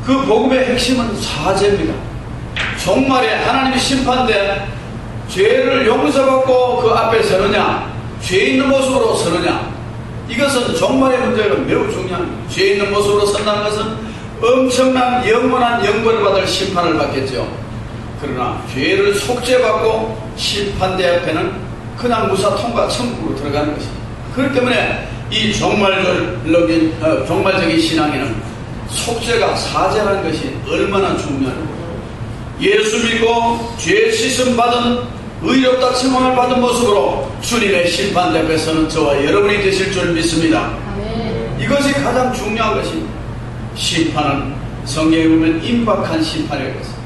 그 복음의 핵심은 사죄입니다. 종말에 하나님이 심판대 죄를 용서받고 그 앞에 서느냐, 죄 있는 모습으로 서느냐, 이것은 종말의 문제가 매우 중요합니다. 죄 있는 모습으로 선다는 것은 엄청난 영원한 영벌을 받을 심판을 받겠죠. 그러나 죄를 속죄받고 심판대 앞에는 그냥 무사 통과 천국으로 들어가는 것입니다. 그렇기 때문에 이 종말적인 신앙에는 속죄가, 사죄라는 것이 얼마나 중요한가. 예수 믿고 죄 씻음 받은 의롭다 칭함을 받은 모습으로 주님의 심판대 앞에서는 저와 여러분이 되실 줄 믿습니다. 이것이 가장 중요한 것입니다. 심판은 성경에 보면 임박한 심판의 것입니다.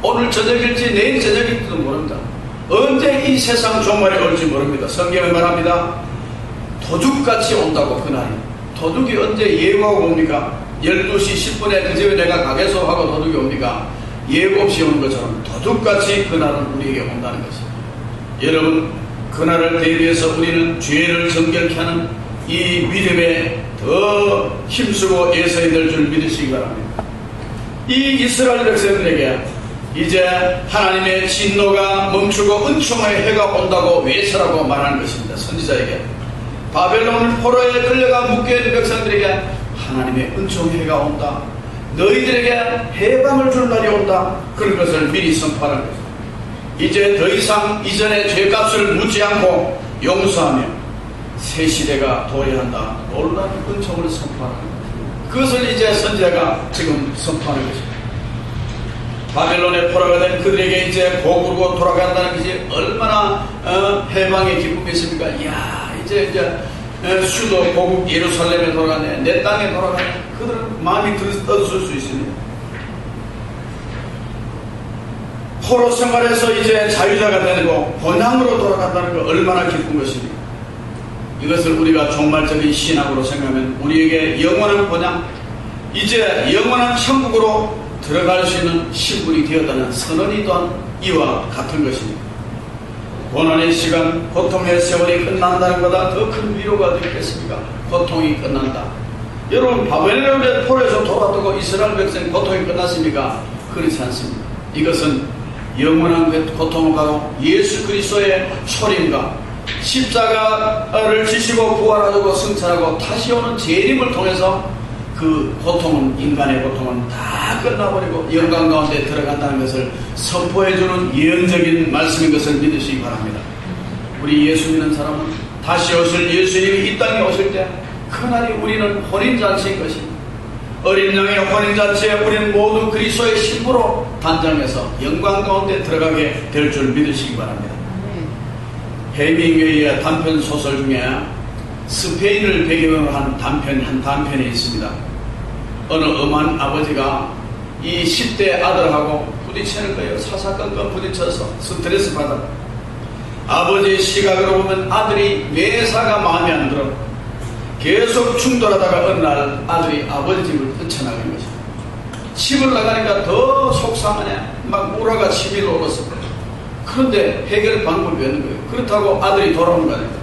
오늘 저녁일지 내일 저녁일지도 모릅니다. 언제 이 세상 종말이 올지 모릅니다. 성경에 말합니다. 도둑같이 온다고. 그날이 도둑이 언제 예고하고 옵니까? 12시 10분에 그 집에 내가 가겠소 하고 도둑이 옵니까? 예고 없이 오는 것처럼 도둑같이 그날은 우리에게 온다는 것입니다. 여러분, 그날을 대비해서 우리는 죄를 정결케 하는 이 믿음에 더 힘쓰고 애써야 될 줄 믿으시기 바랍니다. 이 이스라엘 백성들에게 이제 하나님의 진노가 멈추고 은총의 해가 온다고 외쳐라고 말하는 것입니다. 선지자에게 바벨론 포로에 끌려가 묶여있는 백성들에게 하나님의 은총의 해가 온다, 너희들에게 해방을 줄 날이 온다, 그런 것을 미리 선포하는 것입니다. 이제 더 이상 이전의 죄값을 묻지 않고 용서하며 새 시대가 도래한다, 놀라운 은총을 선포하는 것입니다. 그것을 이제 선지자가 지금 선포하는 것입니다. 바벨론의 포로가 된 그들에게 이제 고국으로 돌아간다는 것이 얼마나 해방의 기쁨이십니까? 이야, 이제 수도 고국 예루살렘에 돌아가네, 내 땅에 돌아가네. 그들은 마음이 떠들었을 수 있습니다. 포로 생활에서 이제 자유자가 되고 본향으로 돌아간다는 것 얼마나 기쁜 것입니까? 이것을 우리가 종말적인 신앙으로 생각하면 우리에게 영원한 본향, 이제 영원한 천국으로 들어갈 수 있는 신분이 되었다는 선언이 또한 이와 같은 것입니다. 고난의 시간, 고통의 세월이 끝난다는 것보다 더 큰 위로가 어디 있겠습니까? 고통이 끝난다. 여러분, 바벨론의 포로에서 돌아오고 이스라엘 백성의 고통이 끝났습니까? 그렇지 않습니다. 이것은 영원한 고통을 가고 예수 그리스도의 초림과 십자가를 지시고 부활하고 승천하고 다시 오는 재림을 통해서 그 고통은, 인간의 고통은 다 끝나버리고 영광 가운데 들어간다는 것을 선포해주는 예언적인 말씀인 것을 믿으시기 바랍니다. 우리 예수 믿는 사람은 다시 오실 예수님이 이 땅에 오실 때 그날이 우리는 혼인잔치인 것입니다. 어린 양의 혼인잔치에 우리는 모두 그리스도의 신부로 단장해서 영광 가운데 들어가게 될 줄 믿으시기 바랍니다. 해밍웨이의 단편 소설 중에 스페인을 배경으로 한 단편이 있습니다. 어느 엄한 아버지가 이 10대 아들하고 부딪히는 거예요. 사사건건 부딪혀서 스트레스 받아. 아버지의 시각으로 보면 아들이 매사가 마음에 안 들어 계속 충돌하다가 어느 날 아들이 아버지 집을 뛰쳐나간 것입니다. 집을 나가니까 더 속상하네. 막 우라가 치밀어 오르서. 그런데 해결 방법이 없는 거예요. 그렇다고 아들이 돌아오는 거 아닙니까?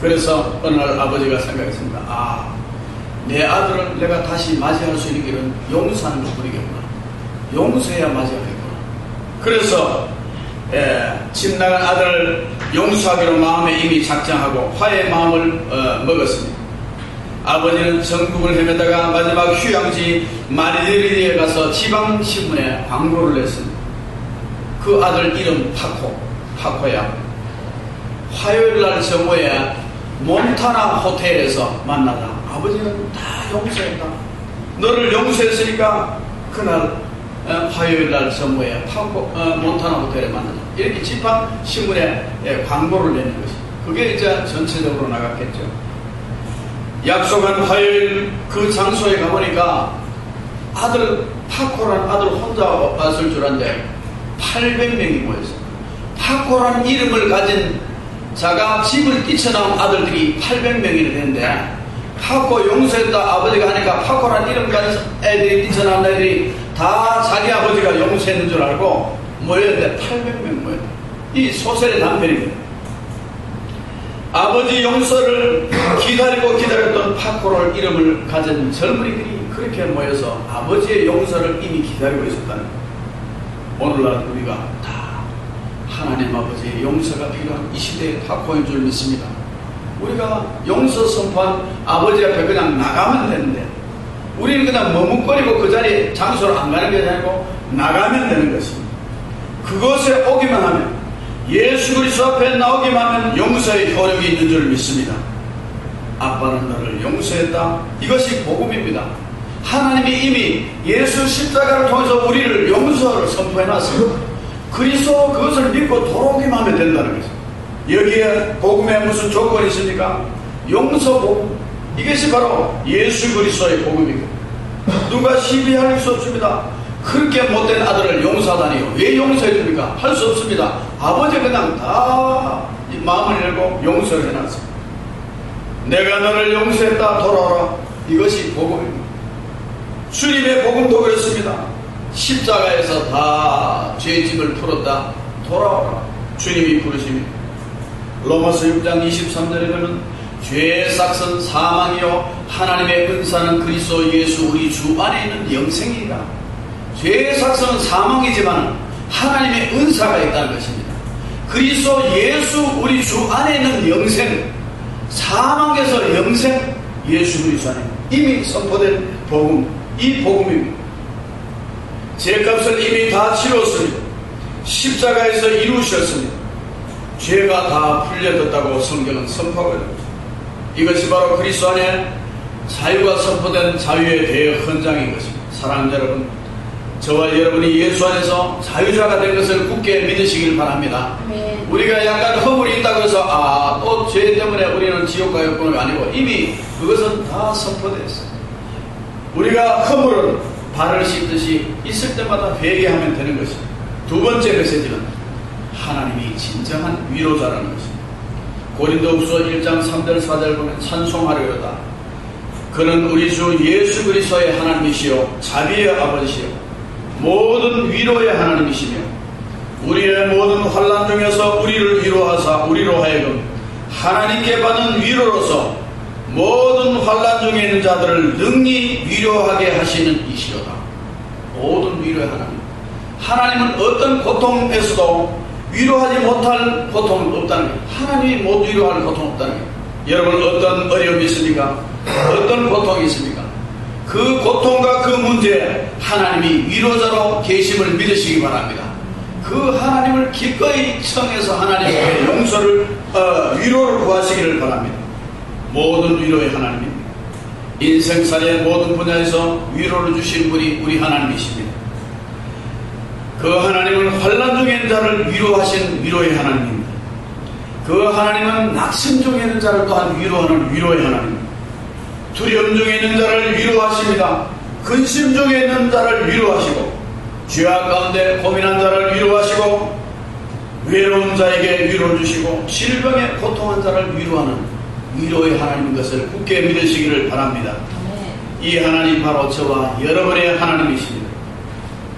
그래서 어느 날 아버지가 생각했습니다. 아, 내 아들을 내가 다시 맞이할 수 있는 길은 용서하는 것뿐이겠구나. 용서해야 맞이하겠구나. 그래서 집 나간 아들을 용서하기로 마음에 이미 작정하고 화해의 마음을 먹었습니다. 아버지는 전국을 헤매다가 마지막 휴양지 마리드리에 가서 지방신문에 광고를 냈습니다. 그 아들 이름 파코야. 화요일날 정오에 몬타나 호텔에서 만나다. 아버지는 다 용서했다. 너를 용서했으니까 그날 화요일날 정오에 몬타나 호텔에 만나자. 이렇게 지방신문에 광고를 내는 것이. 그게 이제 전체적으로 나갔겠죠. 약속한 화요일 그 장소에 가보니까 파코라는 아들 혼자 왔을 줄 알았는데 800명이 모였어요. 파코라는 이름을 가진 자가 집을 뛰쳐나온 아들들이 800명이나 되는데 파코 용서했다 아버지가 하니까 파코라는 이름 가진 애들이 뛰쳐나온 애들이 다 자기 아버지가 용서했는 줄 알고 모였는데 800명 모였다. 이 소설의 단편입니다. 아버지 용서를 기다리고 기다렸던 파코를 이름을 가진 젊은이들이 그렇게 모여서 아버지의 용서를 이미 기다리고 있었다는 거예요. 오늘날 우리가 다 하나님 아버지의 용서가 필요한 이 시대에 탁보인 줄 믿습니다. 우리가 용서 선포한 아버지 앞에 그냥 나가면 되는데 우리는 그냥 머뭇거리고 그 자리에 장소를 안 가는 게 아니고 나가면 되는 것입니다. 그것에 오기만 하면, 예수 그리스도 앞에 나오기만 하면 용서의 효력이 있는 줄 믿습니다. 아빠는 너를 용서했다. 이것이 복음입니다. 하나님이 이미 예수 십자가를 통해서 우리를 용서를 선포해놨습니다. 그리스도 그것을 믿고 돌아오기만 하면 된다는 것입니다. 여기에 복음에 무슨 조건이 있습니까? 용서 복음. 이것이 바로 예수 그리스도의 복음이고, 누가 시비할 수 없습니다. 그렇게 못된 아들을 용서하다니요. 왜 용서해줍니까? 할 수 없습니다. 아버지 그냥 다 마음을 열고 용서를 해놨습니다. 내가 너를 용서했다. 돌아오라. 이것이 복음입니다. 주님의 복음도 그렇습니다. 십자가에서 다 죄짐을 풀었다. 돌아오라. 주님이 부르십니다. 로마서 6장 23절에 보면 죄의 삭은 사망이요 하나님의 은사는 그리스도 예수 우리 주 안에 있는 영생이다. 죄의 삭은 사망이지만 하나님의 은사가 있다는 것입니다. 그리스도 예수 우리 주 안에 있는 영생, 사망에서 영생, 예수 그리스도 안에 이미 선포된 복음, 이 복음입니다. 죄값을 이미 다 치렀습니다. 십자가에서 이루셨습니다. 죄가 다 풀려졌다고 성경은 선포하고 있습니다. 이것이 바로 그리스도 안에 자유가 선포된 자유의 대헌장인 것입니다. 사랑하는 여러분, 저와 여러분이 예수 안에서 자유자가 된 것을 굳게 믿으시길 바랍니다. 우리가 약간 허물이 있다고 해서 또 죄 때문에 우리는 지옥 가겠구나 아니고 이미 그것은 다 선포되었어요. 우리가 허물은 발을 씻듯이 있을 때마다 회개하면 되는 것입니다. 두 번째 메시지는 하나님이 진정한 위로자라는 것입니다. 고린도후서 1장 3절 4절 보면 찬송하려다. 그는 우리 주 예수 그리스도의 하나님이시요 자비의 아버지시요 모든 위로의 하나님이시며 우리의 모든 환난 중에서 우리를 위로하사 우리로 하여금 하나님께 받는 위로로서 모든 환난 중에 있는 자들을 능히 위로하게 하시는 이시로다. 모든 위로의 하나님. 하나님은 어떤 고통에서도 위로하지 못할 고통은 없다는 거예요. 하나님이 못 위로할 고통은 없다는 거예요. 여러분 어떤 어려움이 있습니까? 어떤 고통이 있습니까? 그 고통과 그 문제에 하나님이 위로자로 계심을 믿으시기 바랍니다. 그 하나님을 기꺼이 청해서 하나님께 용서를 위로를 구하시기를 바랍니다. 모든 위로의 하나님입니다. 인생살이의 모든 분야에서 위로를 주신 분이 우리 하나님이십니다. 그 하나님은 환난 중에 있는 자를 위로하신 위로의 하나님입니다. 그 하나님은 낙심 중에 있는 자를 또한 위로하는 위로의 하나님입니다. 두려움 중에 있는 자를 위로하십니다. 근심 중에 있는 자를 위로하시고 죄악 가운데 고민한 자를 위로하시고 외로운 자에게 위로를 주시고 질병에 고통한 자를 위로하는 위로의 하나님인 것을 굳게 믿으시기를 바랍니다. 이 하나님 바로 저와 여러분의 하나님이십니다.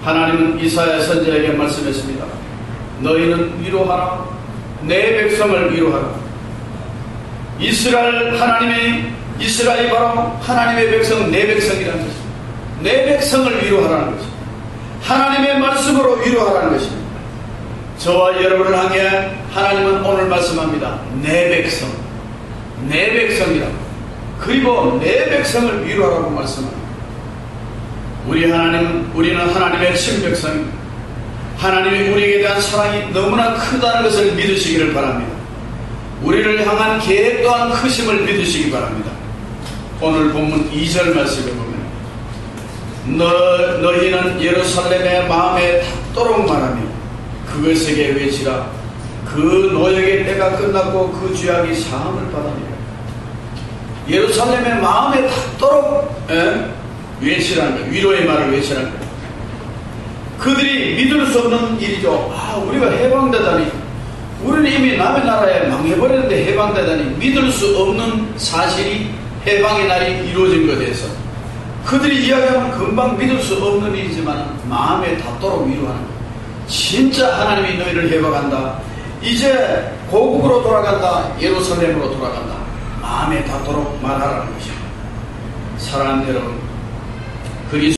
하나님은 이사야 선지자에게 말씀했습니다. 너희는 위로하라. 내 백성을 위로하라. 이스라엘이 바로 하나님의 백성은 내 백성이라는 것입니다. 내 백성을 위로하라는 것입니다. 하나님의 말씀으로 위로하라는 것입니다. 저와 여러분을 향해 하나님은 오늘 말씀합니다. 내 백성, 내 백성이라고. 그리고 내 백성을 위로하라고 말씀합니다. 우리는 하나님의 친백성입니다. 하나님이 우리에게 대한 사랑이 너무나 크다는 것을 믿으시기를 바랍니다. 우리를 향한 계획 또한 크심을 믿으시기 바랍니다. 오늘 본문 2절 말씀에 보면 너희는 예루살렘의 마음에 닿도록 말하며 그것에게 외치라. 그 노역의 때가 끝났고 그 죄악이 사함을 받았느니라. 예루살렘의 마음에 닿도록 외치라는 거예요. 위로의 말을 외치라는 거예요. 그들이 믿을 수 없는 일이죠. 우리가 해방되다니, 우리는 이미 남의 나라에 망해버렸는데 해방되다니, 믿을 수 없는 사실이 해방의 날이 이루어진 것에 대해서 그들이 이야기하면 금방 믿을 수 없는 일이지만 마음에 닿도록 위로하는 거예요. 진짜 하나님이 너희를 해방한다. 이제 고국으로 돌아간다. 예루살렘으로 돌아간다. 마음에 닿도록 말하라는 것입니다. 사랑하는 여러분, 그리스도